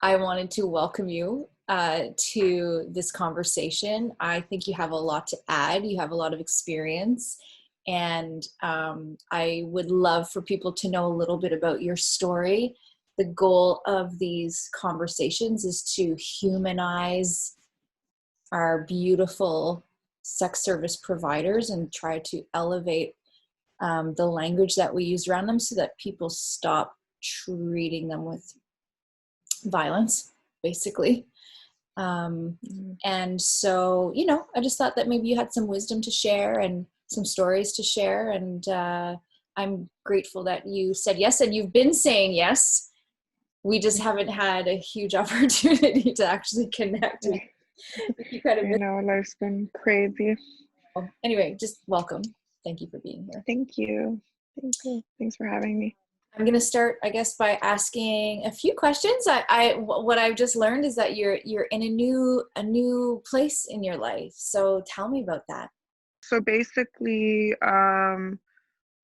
I wanted to welcome you to this conversation. I think you have a lot to add. You have a lot of experience. And I would love for people to know a little bit about your story. The goal of these conversations is to humanize our beautiful sex service providers and try to elevate the language that we use around them so that people stop treating them with violence, basically. And so, I just thought that maybe you had some wisdom to share and some stories to share. And I'm grateful that you said yes, and you've been saying yes. We just haven't had a huge opportunity to actually connect with you. I know, life's been crazy. Anyway, just welcome. Thank you for being here. Thank you. Thank you. Thanks for having me. I'm going to start, I guess, by asking a few questions. What I've just learned is that you're in a new place in your life. So tell me about that. So basically,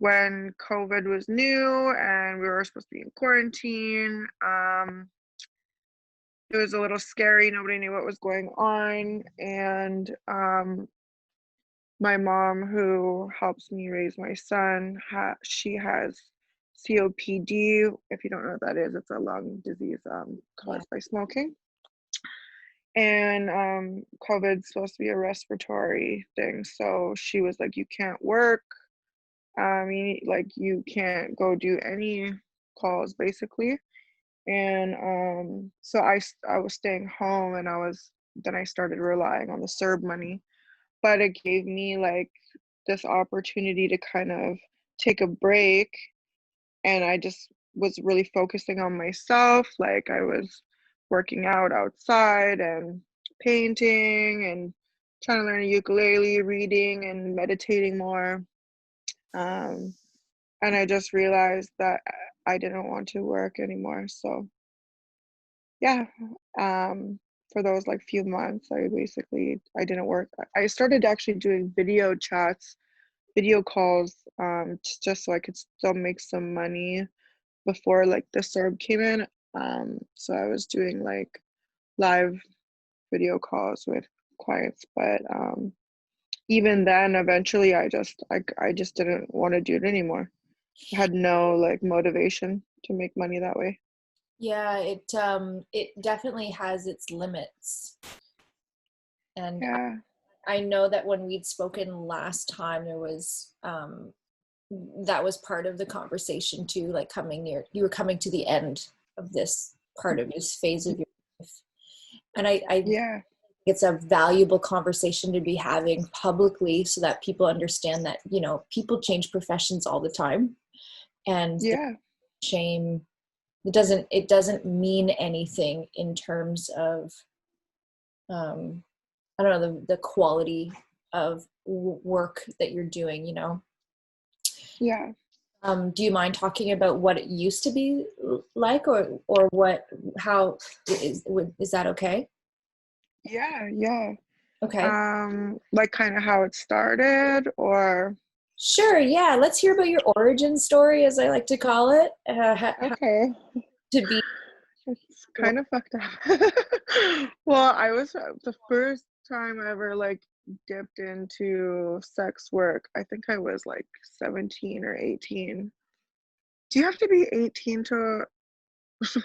when COVID was new and we were supposed to be in quarantine, it was a little scary. Nobody knew what was going on. And my mom, who helps me raise my son, she has COPD. If you don't know what that is, it's a lung disease caused by smoking. And COVID's supposed to be a respiratory thing. So she was like, you can't work. You can't go do any calls, basically. And so I was staying home, and then I started relying on the CERB money. But it gave me like this opportunity to kind of take a break, and I just was really focusing on myself. Like, I was working out outside and painting and trying to learn a ukulele, reading and meditating more. And I just realized that I didn't want to work anymore. So yeah, for those like few months, I didn't work. I started actually doing video chats, video calls, just so I could still make some money before like the CERB came in. So I was doing like live video calls with clients, but even then, eventually, I just didn't want to do it anymore. I had no like motivation to make money that way. Yeah, it definitely has its limits. And Yeah. I know that when we'd spoken last time, there was that was part of the conversation too, like you were coming to the end of this part of this phase of your life. And I Yeah. it's a valuable conversation to be having publicly so that people understand that, people change professions all the time. And Yeah. shame, it doesn't mean anything in terms of I don't know, the quality of work that you're doing. Yeah. Do you mind talking about what it used to be like, or how is that okay? Yeah. Yeah. Okay. Like kind of how it started, or Sure. Yeah. Let's hear about your origin story, as I like to call it. How okay. to be. It's kind of fucked up. Well, I was the first time I ever like dipped into sex work. I think I was like 17 or 18. Do you have to be 18 to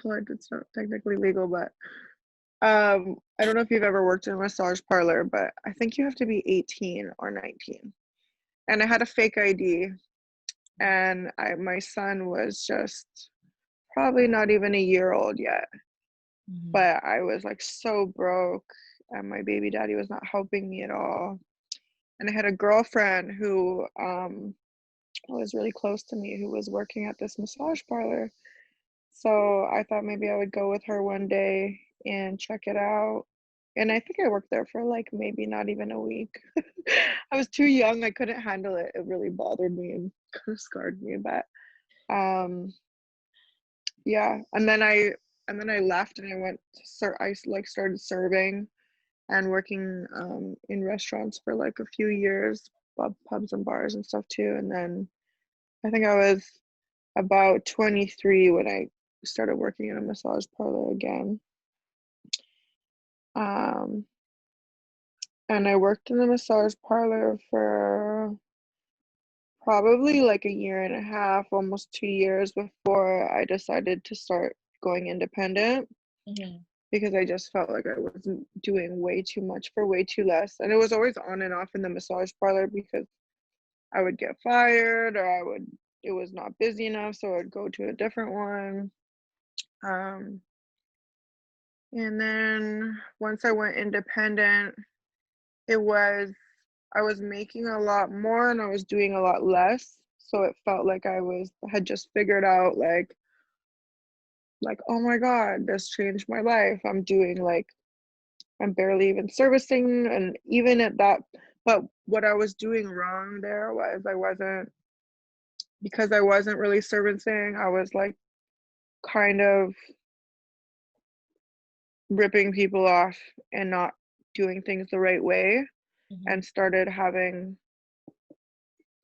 well, it's not technically legal, but I don't know if you've ever worked in a massage parlor, but I think you have to be 18 or 19. And I had a fake ID, and my son was just probably not even a year old yet. Mhm. But I was like so broke, and my baby daddy was not helping me at all. And I had a girlfriend who was really close to me, who was working at this massage parlor. So I thought maybe I would go with her one day and check it out. And I think I worked there for like maybe not even a week. I was too young, I couldn't handle it. It really bothered me and kind of scarred me. But yeah, and then I left, and I went to like started serving and working in restaurants for like a few years, pubs and bars and stuff too. And then I think I was about 23 when I started working in a massage parlor again. Um, and I worked in the massage parlor for probably like a year and a half, almost 2 years before I decided to start going independent Mm-hmm. because I just felt like I was doing way too much for way too less. And it was always on and off in the massage parlor because I would get fired or it was not busy enough, so I'd go to a different one. Um, and then once I went independent, it was I was making a lot more and I was doing a lot less. So it felt like had just figured out like, oh my God, this changed my life. I'm barely even servicing, and even at that, but what I was doing wrong there was because I wasn't really servicing, I was like kind of ripping people off and not doing things the right way, Mm-hmm. and started having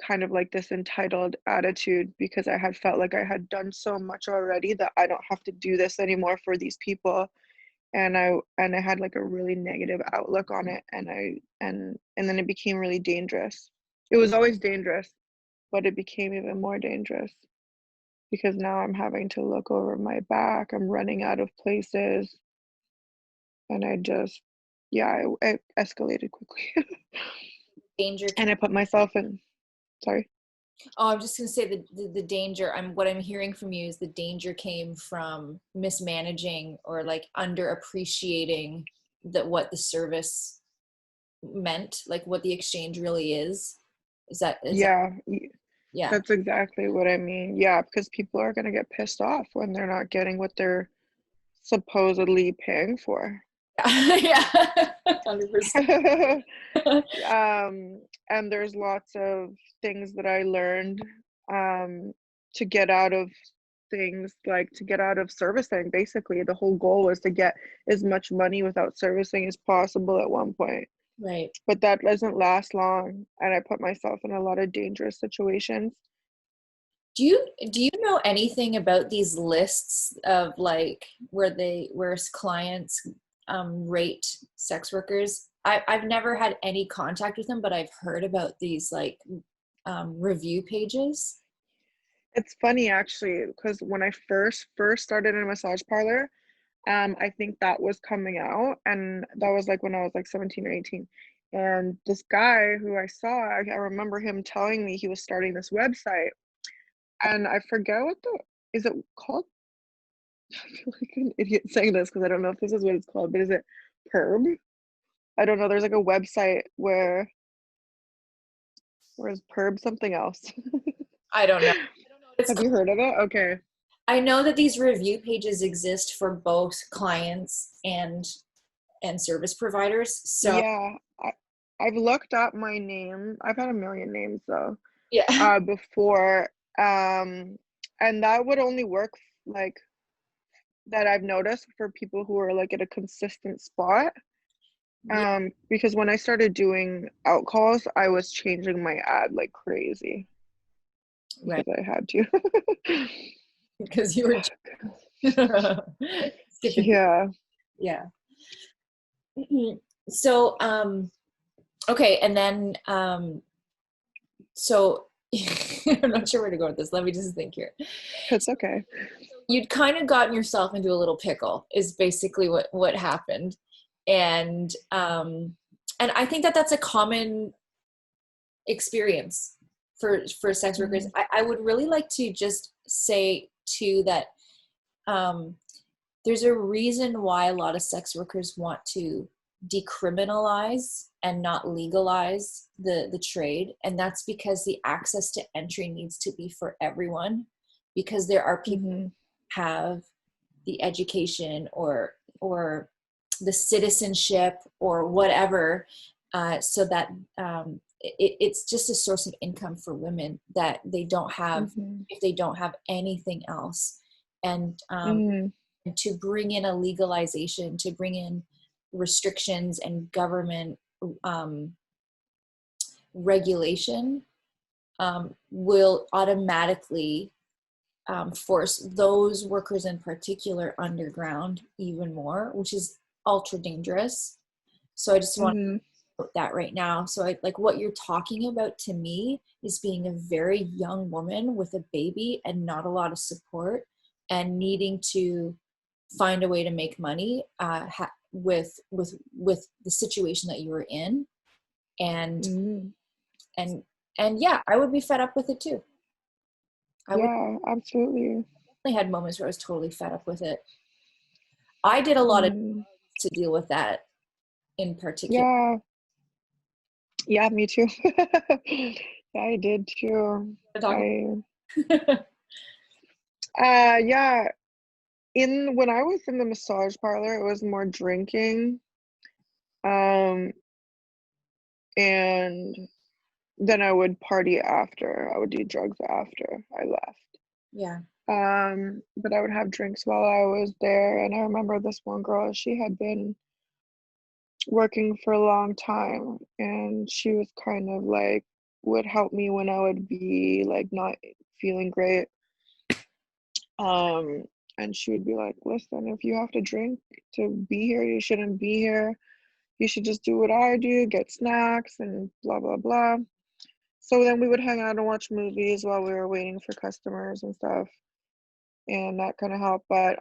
kind of like this entitled attitude because I had felt like I had done so much already that I don't have to do this anymore for these people. And I had like a really negative outlook on it, and then it became really dangerous. It was always dangerous, but it became even more dangerous because now I'm having to look over my back. I'm running out of places, and I just, yeah, it escalated quickly. Danger. And I put myself in, sorry. Oh, I'm just going to say the danger. What I'm hearing from you is the danger came from mismanaging or like under appreciating that what the service meant, like what the exchange really is. Is that, Yeah, yeah. that's exactly what I mean. Yeah, because people are going to get pissed off when they're not getting what they're supposedly paying for. Yeah. 100%. And there's lots of things that I learned um, to get out of things, like to get out of servicing. Basically, the whole goal was to get as much money without servicing as possible at one point. Right. But that doesn't last long, and I put myself in a lot of dangerous situations. Do you know anything about these lists of like where clients rate sex workers? I've never had any contact with them, but I've heard about these like review pages. It's funny actually, because when I first started in a massage parlor, I think that was coming out, and that was like when I was like 17 or 18. And this guy who I saw, I remember him telling me he was starting this website, and I forget what is it called? I feel like an idiot saying this because I don't know if this is what it's called, but is it Perb? I don't know. There's like a website where is Perb something else? I don't know. It's Have you heard of it? Okay. I know that these review pages exist for both clients and service providers. So Yeah, I've looked up my name. I've had a million names though, yeah. before. And that would only work like that I've noticed for people who are like at a consistent spot. Yeah, Because when I started doing out calls, I was changing my ad like crazy right. because I had to. Because you were skipping. Yeah. Yeah. So okay, and then so I'm not sure where to go with this. Let me just think here. It's okay. You'd kind of gotten yourself into a little pickle is basically what happened. And I think that that's a common experience for sex workers. Mhm. I would really like to just say too that um, there's a reason why a lot of sex workers want to decriminalize and not legalize the trade, and that's because the access to entry needs to be for everyone, because there are people Mhm. who have the education or the citizenship or whatever, so that it's just a source of income for women that they don't have Mhm. if they don't have anything else. And Mhm. to bring in a legalization, to bring in restrictions and government um, regulation will automatically force those workers in particular underground even more, which is ultra dangerous. So I just want Mm-hmm. to note that right now. So I like what you're talking about to me is being a very young woman with a baby and not a lot of support and needing to find a way to make money with the situation that you were in. And Mm-hmm. and and yeah, I would be fed up with it too. I would Yeah, absolutely. definitely had moments where I was totally fed up with it. I did a lot of Mm-hmm. to deal with that in particular. Yeah, yeah, me too. Yeah, I did too. Talk I about- yeah, in when I was in the massage parlor, it was more drinking. Um, and then I would party after. I would do drugs after I left. yeah. But I would have drinks while I was there. And I remember this one girl, she had been working for a long time, and she was kind of like would help me when I would be like not feeling great. Um, and she would be like, listen, if you have to drink to be here, you shouldn't be here. You should just do what I do, get snacks and blah blah blah. So then we would hang out and watch movies while we were waiting for customers and stuff, and that kind of helped. But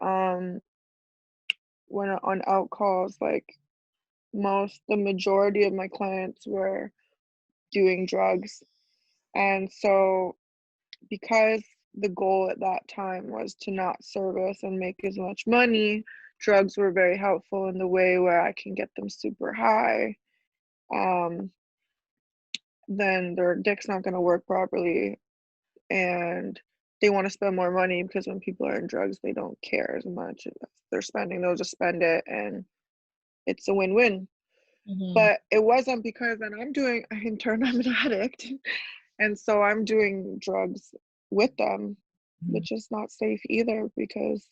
when on out calls, like the majority of my clients were doing drugs, and so because the goal at that time was to not service and make as much money, drugs were very helpful in the way where I can get them super high. Um, then their dick's not going to work properly, and they want to spend more money because when people are in drugs, they don't care as much. If they're spending, they'll just spend it, and it's a win-win. Mm-hmm. But it wasn't because then in turn, I'm an addict. And so I'm doing drugs with them, which is not safe either because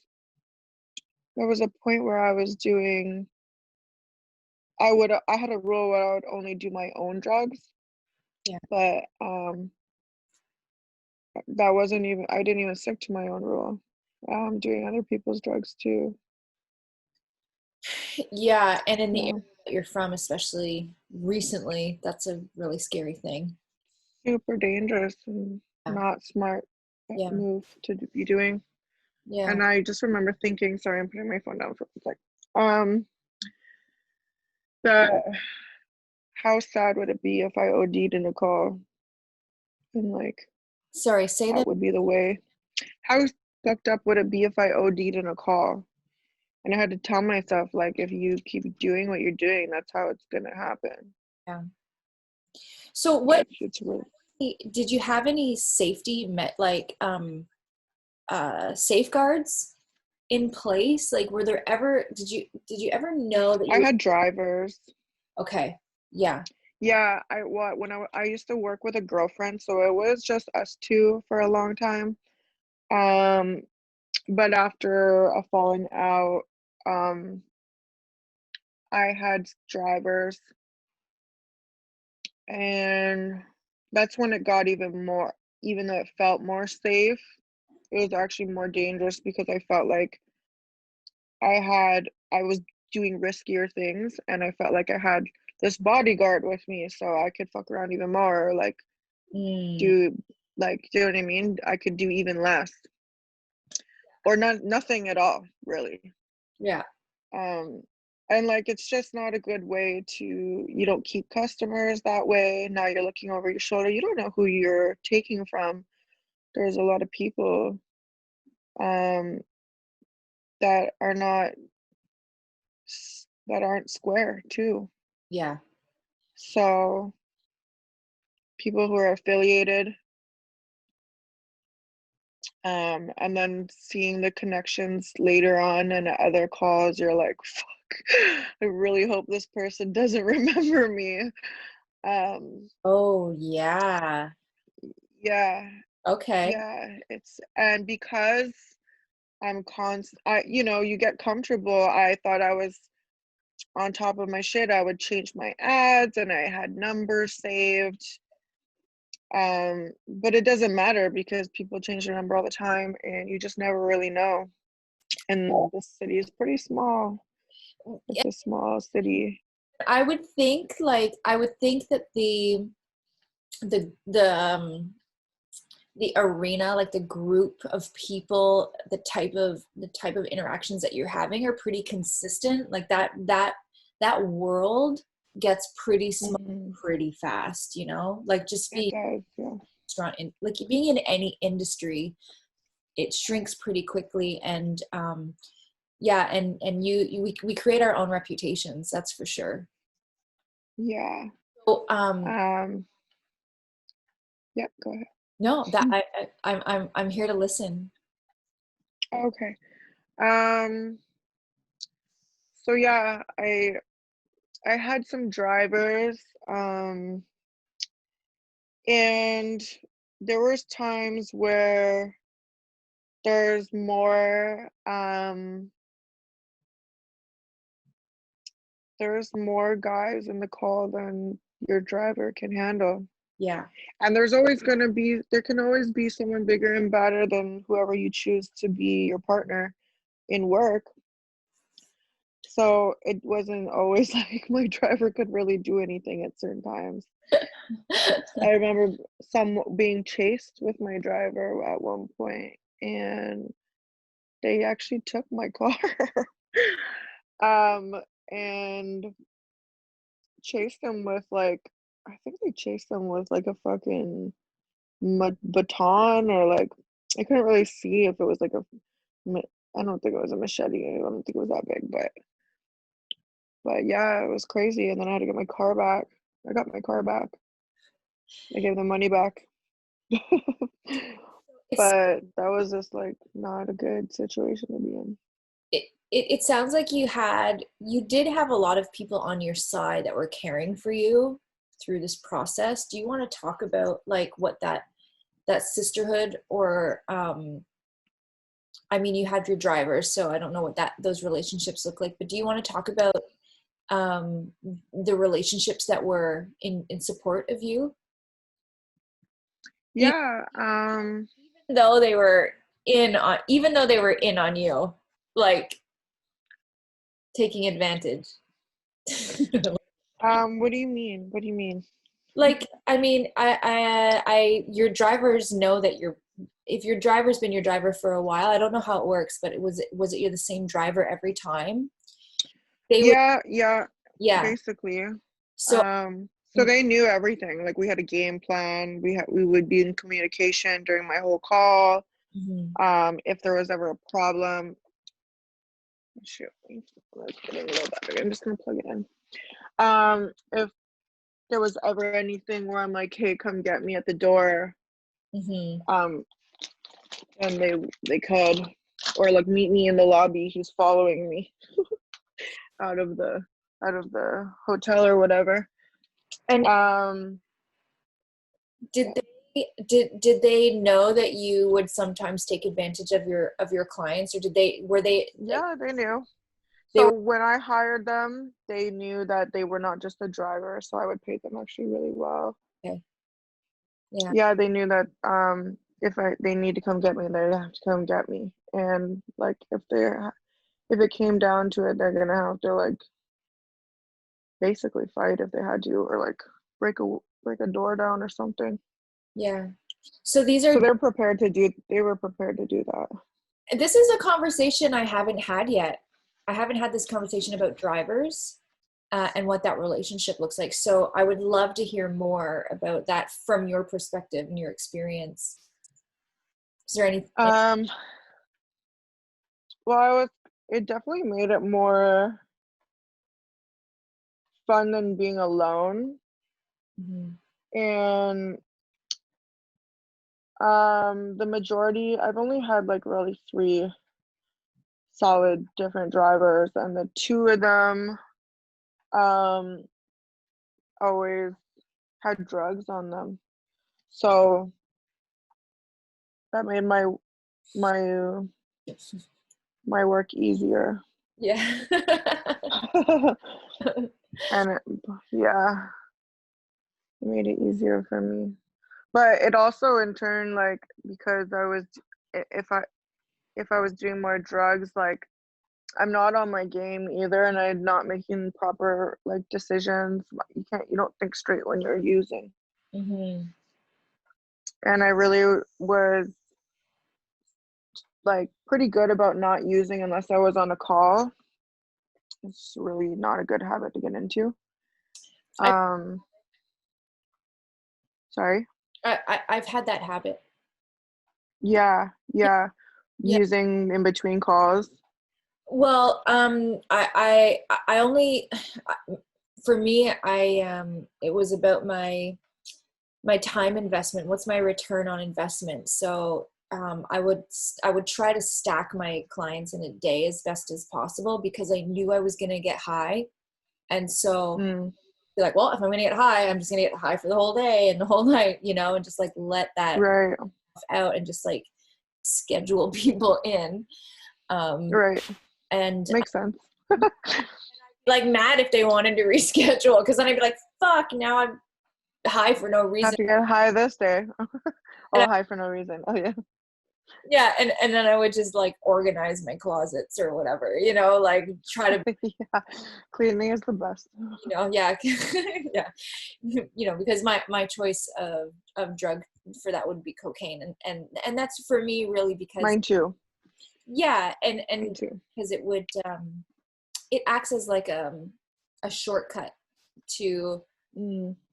there was a point where I had a rule where I would only do my own drugs, Yeah. but that wasn't even I didn't even stick to my own rule. Doing other people's drugs too. Yeah, and in the area Yeah. that you're from, especially recently, that's a really scary thing. Super dangerous and Yeah. not smart Yeah. move to be doing. Yeah. And I just remember thinking, sorry, I'm putting my phone down for a sec. Um, the how sad would it be if I OD'd in a call? And like Sorry, say that that. would be the way. How fucked up would it be if I OD'd in a call? And I had to tell myself, like, if you keep doing what you're doing, that's how it's gonna happen. Yeah. So what It's really did you have any safety safeguards in place? Like were there ever did you ever know that I you had drivers. okay. Yeah. Yeah, I used to work with a girlfriend, so it was just us two for a long time. Um, but after a falling out, um, I had drivers, and that's when it got even more, even though it felt more safe, it was actually more dangerous because I felt like I was doing riskier things, and I felt like I had this bodyguard with me, so I could fuck around even more, or like Mm, do do you know what I mean? I could do even less, or nothing at all, really. yeah. Um, and like it's just not a good way to you don't keep customers that way. Now you're looking over your shoulder. You don't know who you're taking from. There's a lot of people um that are not that aren't square too. Yeah. So people who are affiliated, and then seeing the connections later on and other calls, you're like, fuck, I really hope this person doesn't remember me. Um, Oh, yeah. yeah, Okay. yeah, it's and because you get comfortable. I thought I was on top of my shit. I would change my ads and I had numbers saved. But it doesn't matter because people change their number all the time and you just never really know. And the city is pretty small. It's a small city. I would think that the the arena, like the group of people, the type of interactions that you're having are pretty consistent. Like that world gets pretty small Mm-hmm. pretty fast, like just It being does, yeah. strong in, like being in any industry, it shrinks pretty quickly. And yeah, and we create our own reputations, that's for sure. Yeah. So Um, yeah, go ahead. no, that I'm here to listen. Okay. Um, so yeah, I had some drivers, and there was times where there's more guys in the call than your driver can handle. Yeah. And there can always be someone bigger and better than whoever you choose to be your partner in work. So it wasn't always like my driver could really do anything at certain times. I remember some being chased with my driver at one point, and they actually took my car. um, and chased them with like, I think they chased them with like a fucking baton, or like, I couldn't really see if it was like I don't think it was a machete. I don't think it was that big, but yeah, it was crazy. And then I had to get my car back. I got my car back. I gave them money back. It's But that was just like not a good situation to be in. it sounds like you did have a lot of people on your side that were caring for you through this process. Do you want to talk about like what that sisterhood, or I mean, you had your drivers, so I don't know what those relationships look like, but do you want to talk about the relationships that were in support of you, even Yeah, though they were even though they were in on you, like taking advantage? what do you mean? What do you mean? Like, I mean, your drivers know that if your driver's been your driver for a while, I don't know how it works, but was it you're the same driver every time? They would, Yeah, yeah. basically. So, So they knew everything. Like we had a game plan. We would be in communication during my whole call. mhm. If there was ever a problem, shoot, let's get a little battery. I'm just gonna plug it in. If there was ever anything where I'm like, hey, come get me at the door, Mhm. um, and they could, or like meet me in the lobby. He's following me out of the hotel or whatever. And Um, did yeah, did they know that you would sometimes take advantage of your clients, or were they like yeah, they knew. they So were when I hired them, they knew that they were not just a driver, so I would pay them actually really well. okay? Yeah, Yeah, they knew that if they need to come get me, they have to come get me. And like if it came down to it, they're gonna have to like basically fight if they had to, or like break a door down or something. yeah. So So they were prepared to do that. this is a conversation I haven't had yet. I haven't had this conversation about drivers, and what that relationship looks like. So I would love to hear more about that from your perspective and your experience. Is there any? Um, well, it definitely made it more fun than being alone. Mhm. And the majority, I've only had like really three solid different drivers, and the two of them um always had drugs on them. So that made my my work easier. Yeah. And yeah, it made it easier for me. But it also in turn, like, because if I was doing more drugs, like I'm not on my game either, and I'm not making proper like decisions. You don't think straight when you're using. Mm-hmm. And I really was like pretty good about not using unless I was on a call. It's really not a good habit to get into. Um, sorry. I've had that habit. Yeah, yeah. Yeah. Using in between calls. Well, I only, for me, it was about my time investment. What's my return on investment? So I would try to stack my clients in a day as best as possible because I knew I was going to get high. And so be like, well, if I'm going to get high, I'm just going to get high for the whole day and the whole night, and just like let that Right. out and just like schedule people in. Right. And Makes sense. like mad if they wanted to reschedule because then I'd be like, fuck, now I'm high for no reason. Have to get high this day. And High for no reason. Oh yeah. Yeah, and then I would just like organize my closets or whatever, like try to, Yeah. Cleaning is the best. yeah, yeah, because my choice of drug for that would be cocaine, and that's for me really because Mine too. yeah, and Mine too. because it acts as like a shortcut to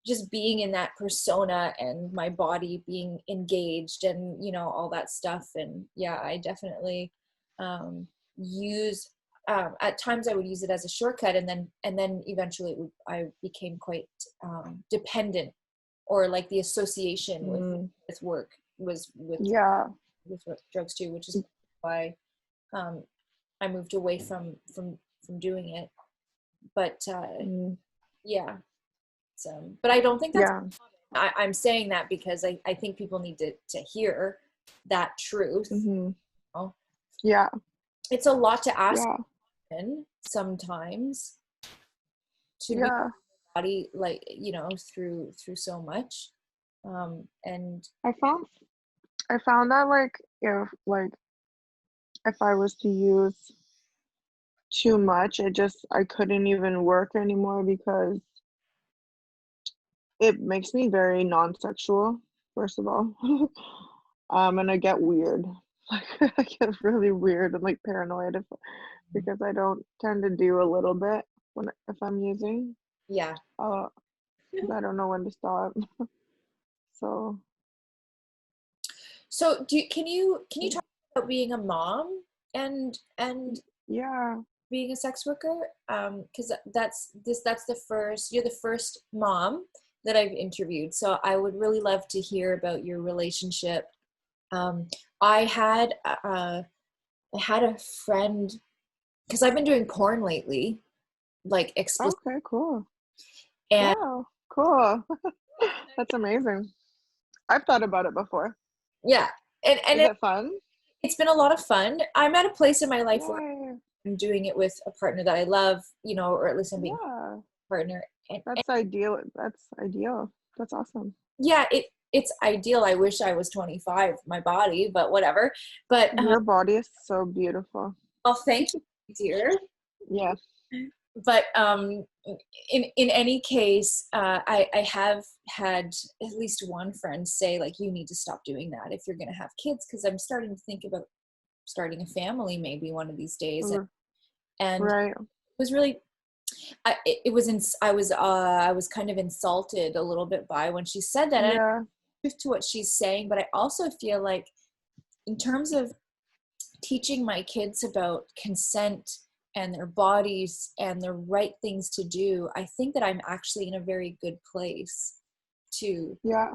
just being in that persona and my body being engaged and all that stuff. And yeah, I definitely use at times I would use it as a shortcut, and then eventually I became quite dependent, or like the association with work was with drugs too, which is why I moved away from doing it. But yeah, so, but I don't think that's, I'm saying that because I think people need to hear that truth. Yeah. It's a lot to ask sometimes to be body, like, through so much. And I found that like if I was to use too much, I couldn't even work anymore because it makes me very non-sexual, first of all. And I get weird. Like I get really weird and like paranoid because I don't tend to do a little bit if I'm using. Yeah. I don't know when to stop. So can you talk about being a mom and yeah, being a sex worker? Because you're the first mom that I've interviewed, so I would really love to hear about your relationship. I had a friend, because I've been doing porn lately, like explicit. okay, cool. And Wow, cool. That's amazing. I've thought about it before. yeah, and Is it fun? It's been a lot of fun. I'm at a place in my life where Yay. I'm doing it with a partner that I love, or at least I'm being Yeah, a partner. that's ideal. That's ideal. That's awesome. Yeah, it's ideal. I wish I was 25, my body, but whatever. But Your body is so beautiful. well, thank you, dear. Yeah. But in any case, I have had at least one friend say, like, you need to stop doing that if you're going to have kids, because I'm starting to think about starting a family maybe one of these days. And Right. it was really, I was kind of insulted a little bit by when she said that. Yeah. To what she's saying, but I also feel like in terms of teaching my kids about consent and their bodies and the right things to do, I think that I'm actually in a very good place to. Yeah.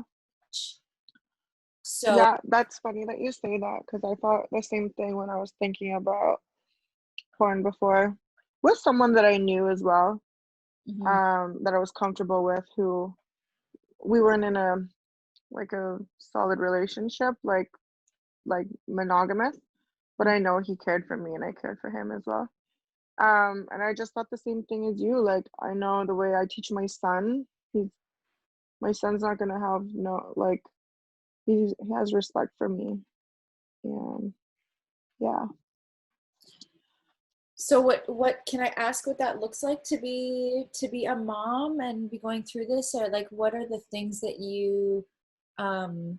So Yeah, that's funny that you say that because I thought the same thing when I was thinking about porn before with someone that I knew as well, that I was comfortable with, who we weren't in a solid relationship, like monogamous, but I know he cared for me and I cared for him as well. And I just thought the same thing as you. Like, I know the way I teach my son, my son's not gonna have he has respect for me. And yeah. So what can I ask what that looks like to be a mom and be going through this? Or like what are the things um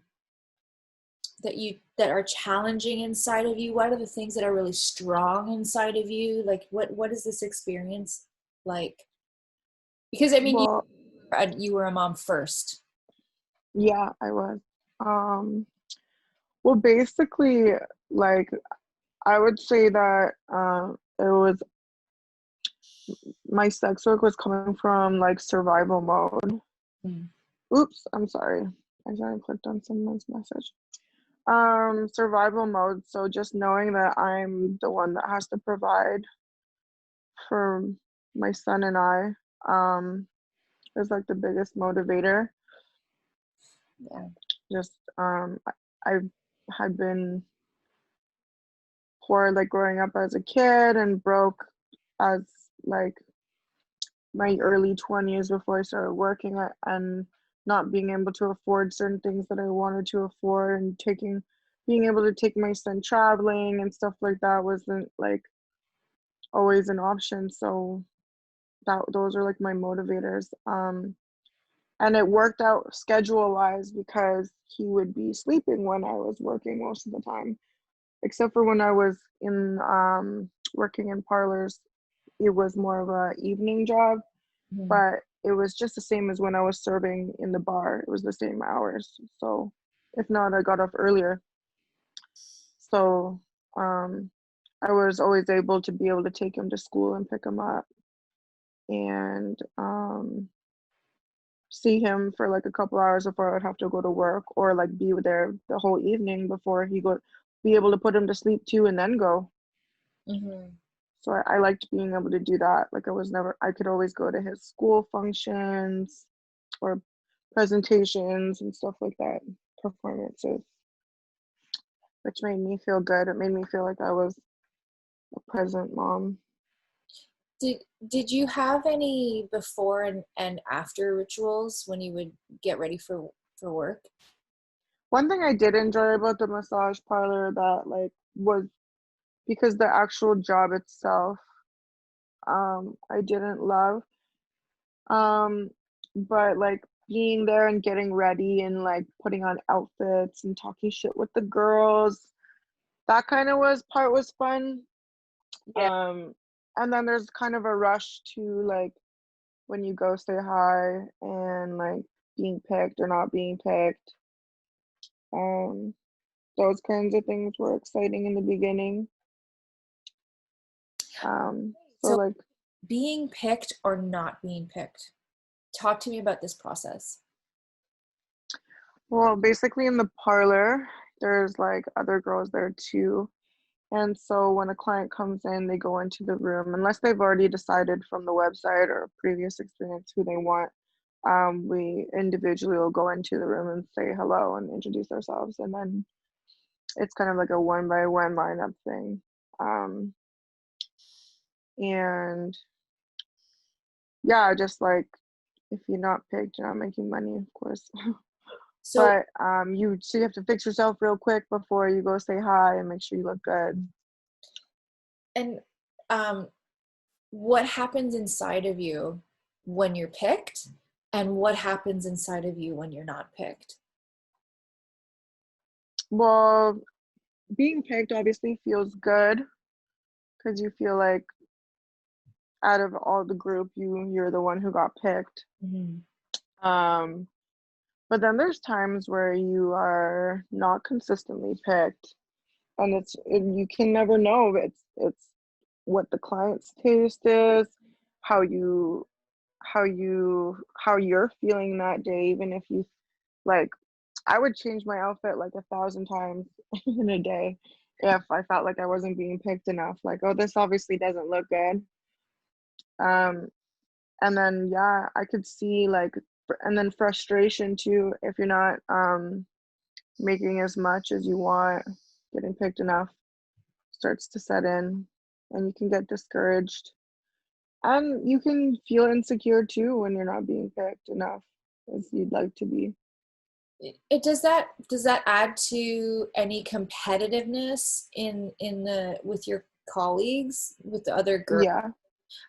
that are challenging inside of you? What are the things that are really strong inside of you? Like what is this experience like? Because I mean Well, you were a mom first. yeah, I was. Um, well, basically, like I would say that it was my sex work was coming from like survival mode. Mm. Oops, I'm sorry. I accidentally clicked on someone's message. Survival mode. So just knowing that I'm the one that has to provide for my son and I, is like the biggest motivator. Yeah. Just I had been poor like growing up as a kid and broke as like my early 20s before I started working and not being able to afford certain things that I wanted to afford and being able to take my son traveling and stuff like that wasn't like always an option. So those are like my motivators. And it worked out schedule wise because he would be sleeping when I was working most of the time, except for when I was in working in parlors. It was more of a evening job, Mhm. but it was just the same as when I was serving in the bar. It was the same hours. So if not, I got off earlier. So um, I was always able to be able to take him to school and pick him up and see him for like a couple hours before I would have to go to work or like be there the whole evening before he go be able to put him to sleep too and then go. Mhm. So I liked being able to do that. Like I could always go to his school functions or presentations and stuff like that, performances, which made me feel good. It made me feel like I was a present mom. Did you have any before and after rituals when you would get ready for work? One thing I did enjoy about the massage parlor that like was because the actual job itself, I didn't love. Um, but like being there and getting ready and like putting on outfits and talking shit with the girls, that kind of was fun. Yeah. Um, and then there's kind of a rush to like when you go say hi and like being picked or not being picked. Um, those kinds of things were exciting in the beginning. So So like, being picked or not being picked. Talk to me about this process. well, basically in the parlor, there's like other girls there too. And so when a client comes in, they go into the room, unless they've already decided from the website or previous experience who they want. We individually will go into the room and say hello and introduce ourselves. And then it's kind of like a one by one lineup thing. Um, and yeah, just like if you're not picked, you're not making money, of course. So But you have to fix yourself real quick before you go say hi and make sure you look good. and um what happens inside of you when you're picked and what happens inside of you when you're not picked? Well, being picked obviously feels good because you feel like out of all the group, you're the one who got picked. Mhm. Um, but then there's times where you are not consistently picked, and you can never know. It's what the client's taste is, how you how you're feeling that day. Even if you like, I would change my outfit like 1,000 times in a day if I felt like I wasn't being picked enough. Like, oh, this obviously doesn't look good. Um, and then yeah, I could see like and then frustration too if you're not making as much as you want, getting picked enough starts to set in and you can get discouraged and you can feel insecure too when you're not being picked enough as you'd like to be. It does that add to any competitiveness in the with your colleagues, with the other girls. Yeah.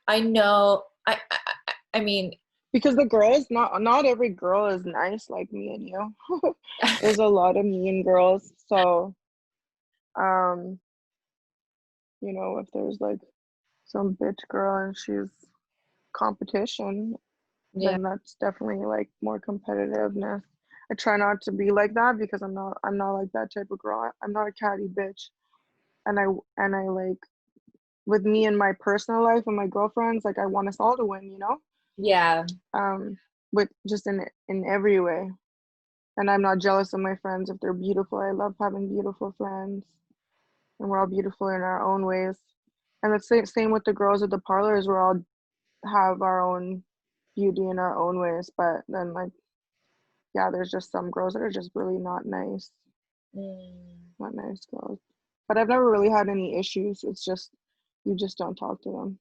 I know. I mean, Because the girls, not every girl is nice like me and you. There's a lot of mean girls. So, um, if there's like some bitch girl and she's competition, yeah, then that's definitely like more competitiveness. I try not to be like that because I'm not like that type of girl. I'm not a catty bitch. And I like, with me and my personal life and my girlfriends, like I want us all to win. yeah, Um, with just in every way. And I'm not jealous of my friends if they're beautiful. I love having beautiful friends, and we're all beautiful in our own ways. And the same with the girls at the parlors. We're all have our own beauty in our own ways. But then, like, yeah, there's just some girls that are just really not nice, mm. not nice girls. But I've never really had any issues. It's just you just don't talk to them,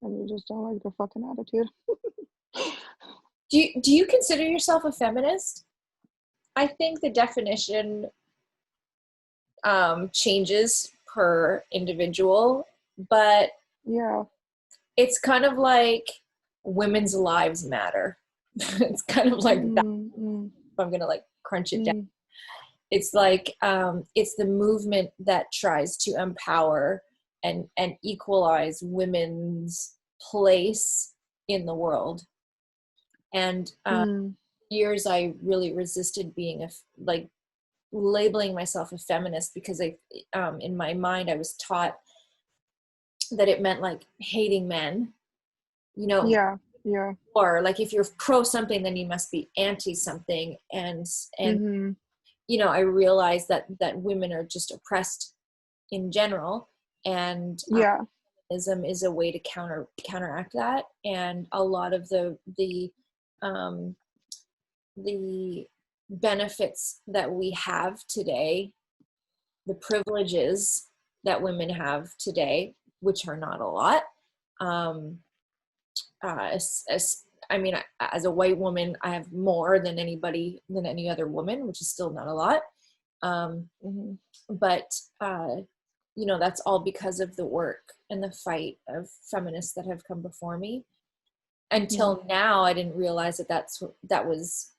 and you just don't like their fucking attitude. Do you consider yourself a feminist? I think the definition changes per individual, but Yeah. it's kind of like women's lives matter. It's kind of like that. Mm, If I'm gonna like crunch it down, mm, it's like it's the movement that tries to empower and equalize women's place in the world. And mm, years I really resisted being like labeling myself a feminist, because I in my mind I was taught that it meant like hating men, you know, yeah. Yeah. or like if you're pro something then you must be anti something. And Mhm. I realized that women are just oppressed in general, and Yeah. feminism is a way to counteract that. And a lot of um, the benefits that we have today, the privileges that women have today, which are not a lot. Um, I mean, as a white woman, I have more than any other woman, which is still not a lot. Um, Mhm. but that's all because of the work and the fight of feminists that have come before me. Mhm. Until now, I didn't realize that was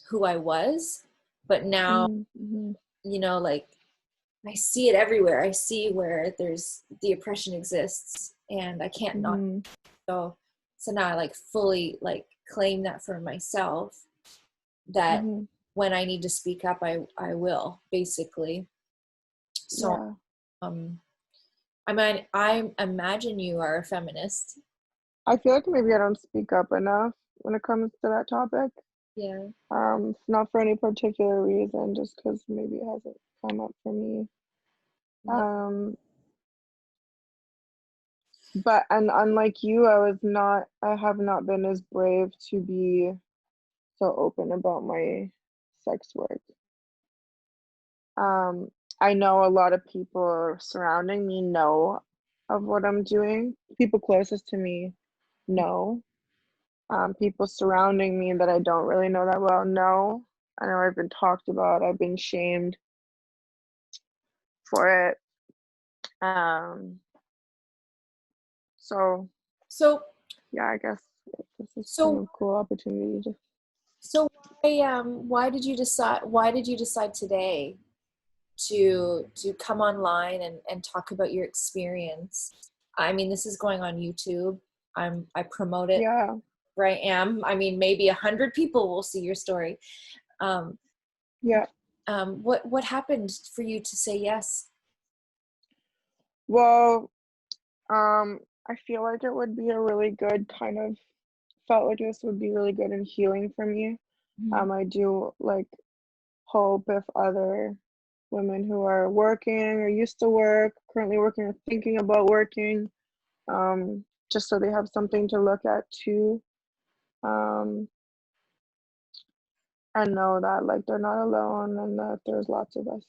who I was. But now, Mhm. Mhm. like I see it everywhere. I see where there's the oppression exists, and I can't not. Mhm. So now I like fully like claim that for myself, that Mhm. when I need to speak up, I will, basically. So Yeah. um I imagine you are a feminist. I feel like maybe I don't speak up enough when it comes to that topic. Yeah. Not for any particular reason, just because maybe it hasn't come up for me. Yeah. Um, but and unlike you, I have not been as brave to be so open about my sex work. Um, I know a lot of people surrounding me know of what I'm doing. People closest to me know. People surrounding me that I don't really know that well know. I know I've been talked about. I've been shamed for it. Um, so So yeah, I guess this is kind so of a cool opportunity to. so why did you decide today to come online and talk about your experience? I mean, this is going on YouTube. I promote it Yeah. where I am. I mean, maybe 100 people will see your story. Um, Yeah. what happened for you to say yes? Well, I feel like it would be a really good felt like this would be really good and healing for me. Mhm. I do like hope if other women who are working or used to work, currently working or thinking about working, just so they have something to look at too, um, and know that like they're not alone and that there's lots of us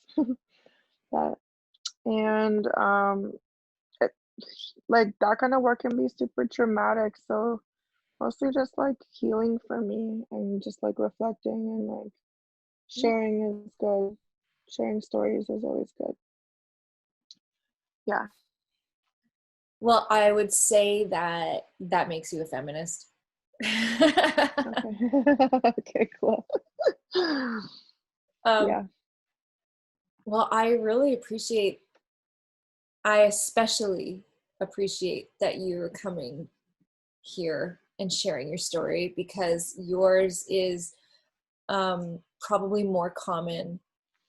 that and it, like that kind of work can be super traumatic. So mostly just like healing for me and just like reflecting and like sharing is good. Sharing stories is always good. Yeah. Well, I would say that that makes you a feminist. Okay. Okay, cool. um, Yeah. well, I especially appreciate that you're coming here and sharing your story, because yours is probably more common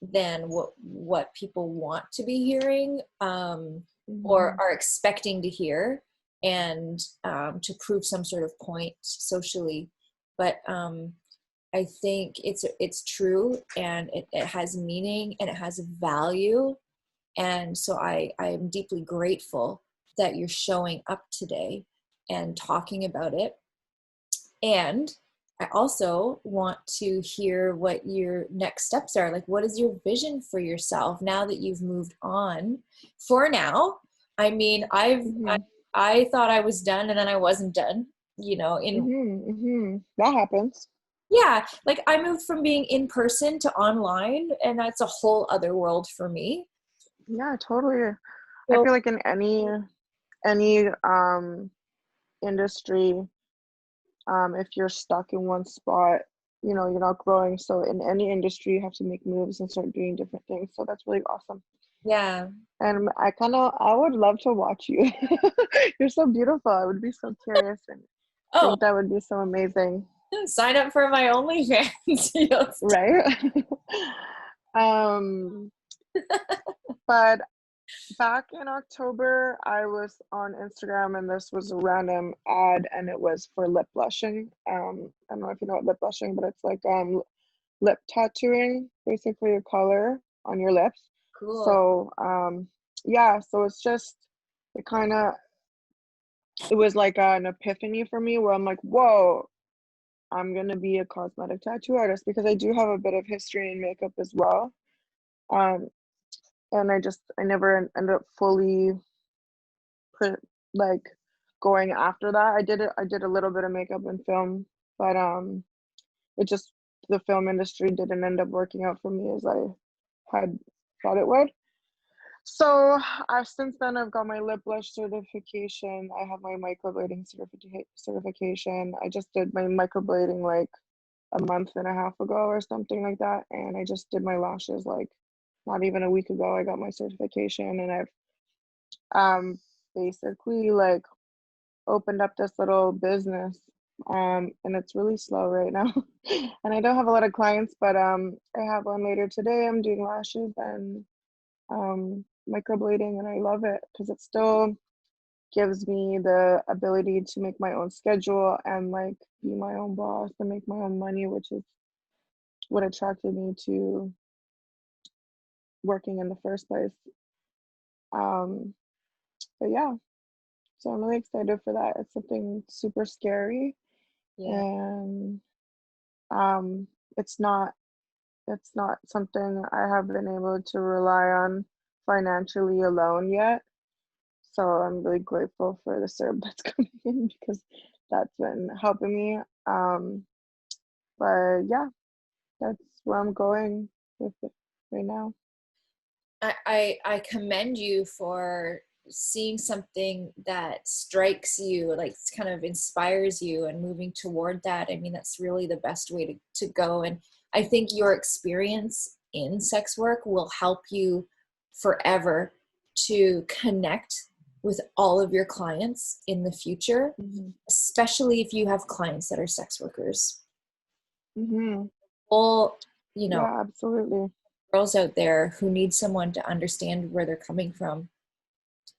than what people want to be hearing, or Mhm. are expecting to hear, and to prove some sort of point socially. But I think it's true, and it has meaning, and it has value. And so I'm deeply grateful that you're showing up today and talking about it. And I also want to hear what your next steps are. Like, what is your vision for yourself now that you've moved on? For now, I mean, Mhm. I thought I was done, and then I wasn't done. You know, in Mhm. Mhm. That happens. Yeah, like I moved from being in person to online, and that's a whole other world for me. Yeah, totally. I So feel like in any industry, if you're stuck in one spot, you're not growing. So in any industry, you have to make moves and start doing different things. So that's really awesome. yeah. And I would love to watch you. You're so beautiful. I would be so curious and Oh, think that would be so amazing, sign up for my OnlyFans. Yes. right? um, but back in October, I was on Instagram and this was a random ad and it was for lip blushing. I don't know if you know what lip blushing, but it's like lip tattooing, basically a color on your lips. Cool. So yeah, so it's just it kind of it was like an epiphany for me where I'm like, whoa, I'm gonna be a cosmetic tattoo artist because I do have a bit of history in makeup as well. Um, and I never ended up fully put like going after that. I did a little bit of makeup and film, but it just the film industry didn't end up working out for me as I had thought it would. So I've since then I've got my lip blush certification. I have my microblading certification. I just did my microblading like a month and a half ago or something like that, and I just did my lashes like not even a week ago. I got my certification, and I've basically like opened up this little business, and it's really slow right now. And I don't have a lot of clients, but I have one later today. I'm doing lashes and microblading, and I love it because it still gives me the ability to make my own schedule and like be my own boss and make my own money, which is what attracted me to working in the first place. Um, but yeah, so I'm really excited for that. It's something super scary, Yeah. and um, it's not it's not something I have been able to rely on financially alone yet. So I'm really grateful for the CERB that's coming in because that's been helping me. But yeah, that's where I'm going with it right now. I commend you for seeing something that strikes you, like kind of inspires you, and moving toward that. I mean, that's really the best way to go. And I think your experience in sex work will help you forever to connect with all of your clients in the future, Hmm. especially if you have clients that are sex workers. Hmm. All, you know, Yeah, absolutely. girls out there who need someone to understand where they're coming from,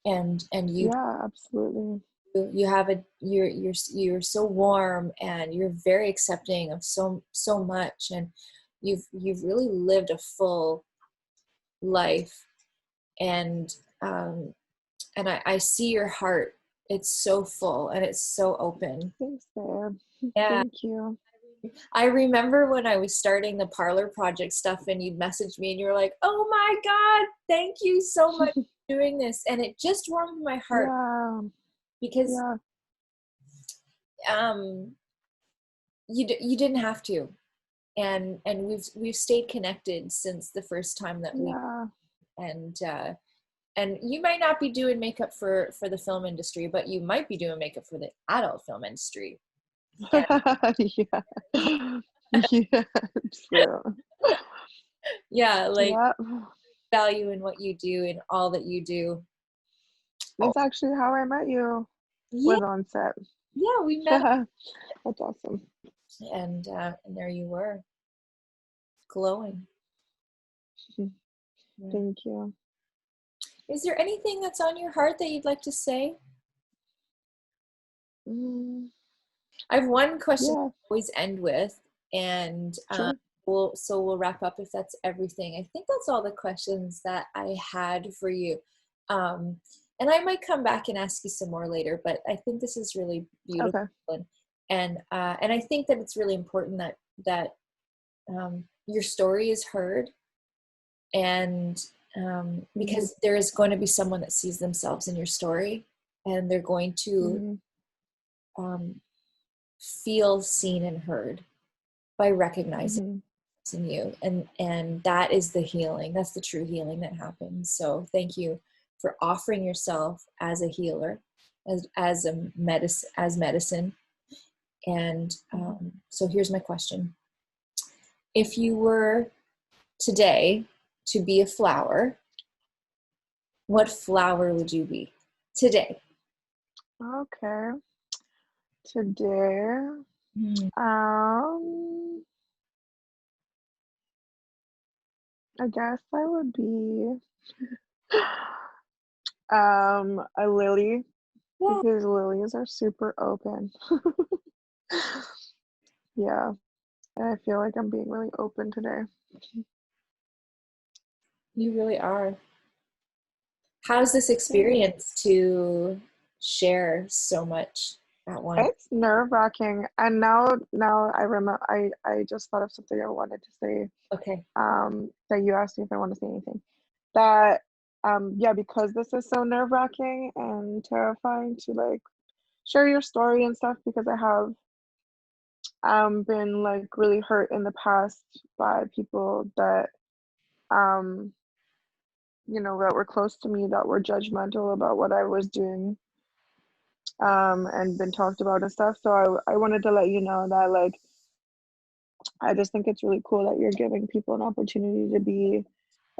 and Yeah, absolutely. you have a you're so warm, and you're very accepting of so much, and you've really lived a full life. And um I see your heart. It's so full, and it's so open. Thanks, babe. Yeah. Thank you. I remember when I was starting the parlor project stuff, and you'd message me and you were like, oh my God, thank you so much for doing this. And it just warmed my heart, Yeah, because yeah, um, you didn't have to. And we've stayed connected since the first time that we, yeah. and and you might not be doing makeup for the film industry, but you might be doing makeup for the adult film industry. And Yeah. Yeah, true. yeah, like Yeah. value in what you do and all that you do. Oh, That's actually how I met you, yeah, was on set. yeah, we met, That's awesome. and there you were, glowing. Yeah. Thank you. Is there anything that's on your heart that you'd like to say? Mm, I have one question yeah, I always end with, and sure. we'll wrap up if that's everything. I think that's all the questions that I had for you. Um, and I might come back and ask you some more later, but I think this is really beautiful, Okay. and I think that it's really important that your story is heard, and Mm-hmm. because there is going to be someone that sees themselves in your story, and they're going to Mm-hmm. um, feel seen and heard by recognizing Mm-hmm. in you, and that is the healing. That's the true healing that happens. So thank you for offering yourself as a healer, as a medicine. And Mm-hmm. so here's my question: if you were today to be a flower, what flower would you be today? Okay. Today, Mm. um, I guess I would be a lily, Yeah, because lilies are super open. Yeah, and I feel like I'm being really open today. you really are. How's this Thanks. experience to share so much at once? It's nerve-wracking, and now I remember I just thought of something I wanted to say. Okay. That you asked me if I want to say anything. That yeah, because this is so nerve-wracking and terrifying to like share your story and stuff, because I have been like really hurt in the past by people that um that were close to me, that were judgmental about what I was doing, and been talked about and stuff. So I wanted to let you know that like I just think it's really cool that you're giving people an opportunity to be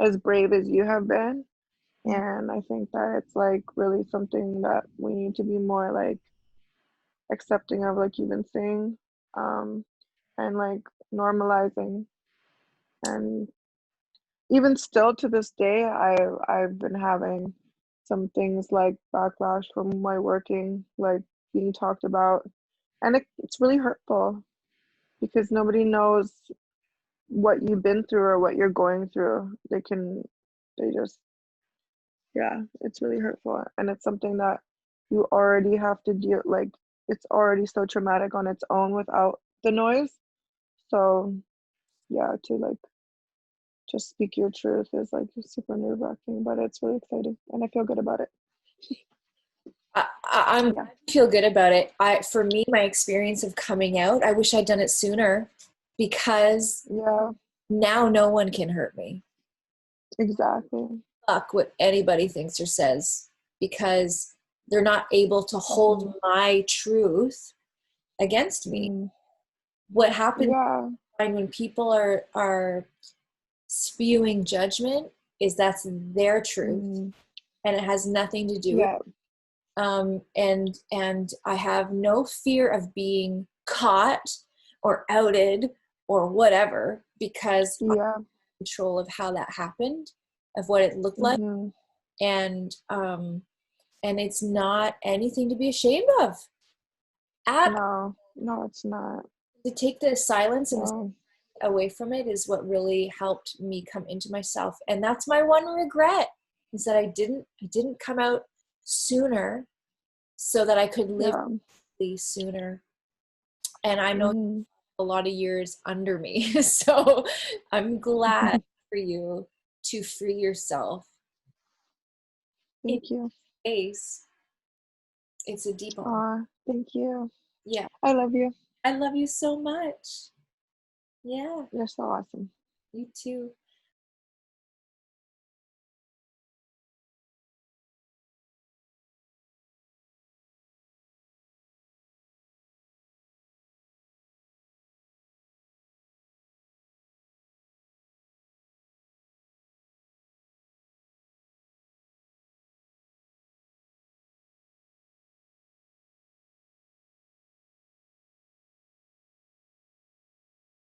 as brave as you have been. And I think that it's like really something that we need to be more like accepting of, like you've been saying, um, and like normalizing. And even still to this day, I've been having some things like backlash from my working, like being talked about, and it's really hurtful because nobody knows what you've been through or what you're going through. They just, yeah, it's really hurtful, and it's something that you already have to deal, like it's already so traumatic on its own without the noise. So yeah, to like just speak your truth is like super nerve-wracking, but it's really exciting and I feel good about it. I'm glad Yeah. you feel good about it. For me, my experience of coming out, I wish I'd done it sooner, because Yeah, now no one can hurt me. exactly. Fuck what anybody thinks or says, because they're not able to Hmm. hold my truth against me. Hmm. What happens Yeah. when people are spewing judgment is that's their truth, Hmm. and it has nothing to do with Yeah. and I have no fear of being caught or outed or whatever, because I'm Yeah. in control of how that happened, of what it looked like, Hmm. and it's not anything to be ashamed of. At No, no, it's not. To take the silence and No. away from it is what really helped me come into myself, and that's my one regret, is that I didn't come out sooner so that I could live Yeah. sooner. And I know Hmm. a lot of years under me. So I'm glad for you to free yourself in Thank you. space. It's a deep honor. Aw, thank you. Yeah. I love you. I love you so much. Yeah. You're so awesome. You too.